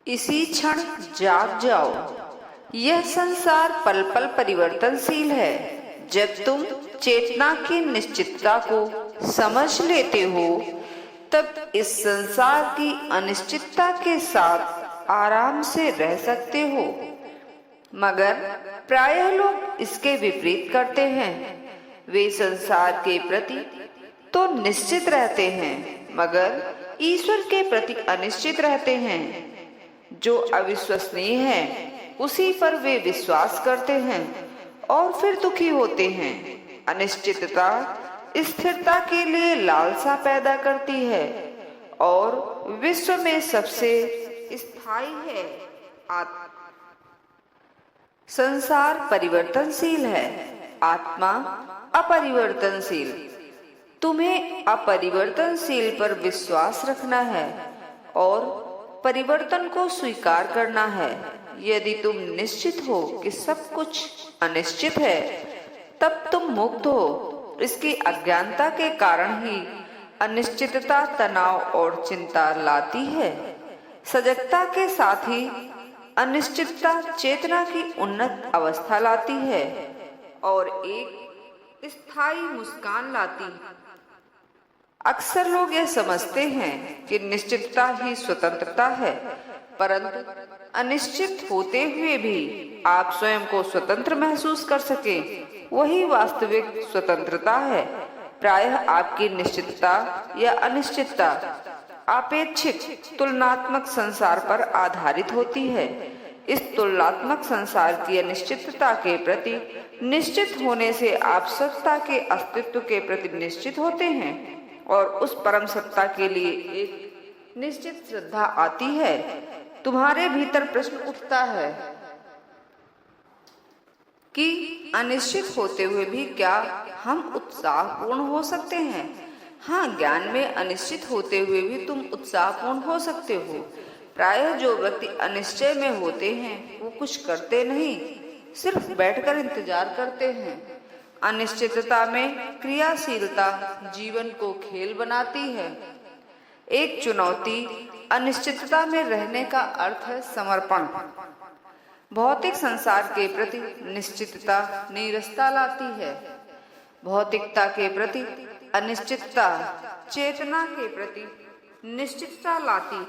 इसी क्षण जाग जाओ। यह संसार पल पल परिवर्तनशील है। जब तुम चेतना की निश्चितता को समझ लेते हो तब इस संसार की अनिश्चितता के साथ आराम से रह सकते हो। मगर प्रायः लोग इसके विपरीत करते हैं। वे संसार के प्रति तो निश्चित रहते हैं मगर ईश्वर के प्रति अनिश्चित रहते हैं। जो अविश्वसनीय है उसी पर वे विश्वास करते हैं और फिर दुखी होते हैं। अनिश्चितता स्थिरता के लिए लालसा पैदा करती है और विश्व में सबसे स्थायी है। संसार परिवर्तनशील है, आत्मा अपरिवर्तनशील। तुम्हें अपरिवर्तनशील पर विश्वास रखना है और परिवर्तन को स्वीकार करना है। यदि तुम निश्चित हो कि सब कुछ अनिश्चित है तब तुम मुक्त हो। इसकी अज्ञानता के कारण ही अनिश्चितता तनाव और चिंता लाती है। सजगता के साथ ही अनिश्चितता चेतना की उन्नत अवस्था लाती है और एक स्थायी मुस्कान लाती है। अक्सर लोग यह समझते हैं कि निश्चितता ही स्वतंत्रता है, परंतु अनिश्चित होते हुए भी आप स्वयं को स्वतंत्र महसूस कर सके वही वास्तविक स्वतंत्रता है। प्रायः आपकी निश्चितता या अनिश्चितता आपेक्षिक तुलनात्मक संसार पर आधारित होती है। इस तुलनात्मक संसार की अनिश्चितता के प्रति निश्चित होने से आप सत्ता के अस्तित्व के प्रति निश्चित होते हैं और उस परम सत्ता के लिए एक निश्चित श्रद्धा आती है। तुम्हारे भीतर प्रश्न उठता है कि अनिश्चित होते हुए भी क्या हम उत्साहपूर्ण हो सकते हैं? हाँ, ज्ञान में अनिश्चित होते हुए भी तुम उत्साहपूर्ण हो सकते हो। प्रायः जो व्यक्ति अनिश्चय में होते हैं वो कुछ करते नहीं, सिर्फ बैठकर इंतजार करते हैं। अनिश्चितता में क्रियाशीलता जीवन को खेल बनाती है। एक चुनौती अनिश्चितता में रहने का अर्थ है समर्पण। भौतिक संसार के प्रति निश्चितता नीरसता लाती है। भौतिकता के प्रति अनिश्चितता चेतना के प्रति निश्चितता लाती।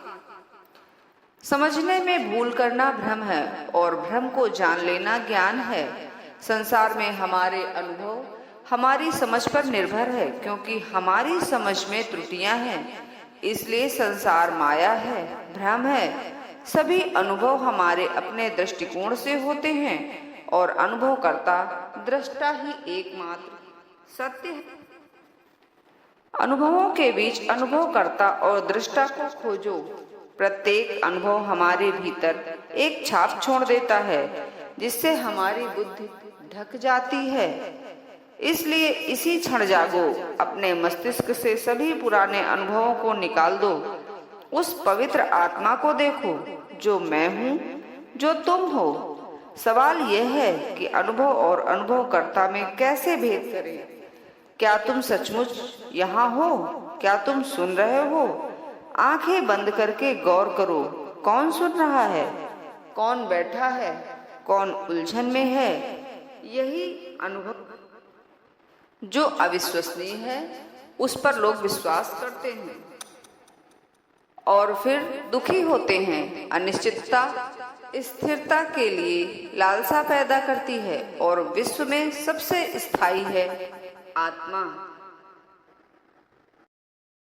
समझने में भूल करना भ्रम है और भ्रम को जान लेना ज्ञान है। संसार में हमारे अनुभव हमारी समझ पर निर्भर है, क्योंकि हमारी समझ में त्रुटियां हैं। इसलिए संसार माया है, भ्रम है। सभी अनुभव हमारे अपने दृष्टिकोण से होते हैं और अनुभवकर्ता दृष्टा ही एकमात्र सत्य है। अनुभवों के बीच अनुभवकर्ता और दृष्टा को खोजो। प्रत्येक अनुभव हमारे भीतर एक छाप छोड़ देता है जिससे हमारी बुद्धि ढक जाती है। इसलिए इसी क्षण जागो। अपने मस्तिष्क से सभी पुराने अनुभवों को निकाल दो। उस पवित्र आत्मा को देखो जो मैं हूँ, जो तुम हो। सवाल यह है कि अनुभव और अनुभवकर्ता में कैसे भेद करें। क्या तुम सचमुच यहाँ हो? क्या तुम सुन रहे हो? आंखें बंद करके गौर करो। कौन सुन रहा है? कौन बैठा है? कौन उलझन में है? यही अनुभव जो अविश्वसनीय है उस पर लोग विश्वास करते हैं और फिर दुखी होते हैं। अनिश्चितता स्थिरता के लिए लालसा पैदा करती है और विश्व में सबसे स्थायी है आत्मा।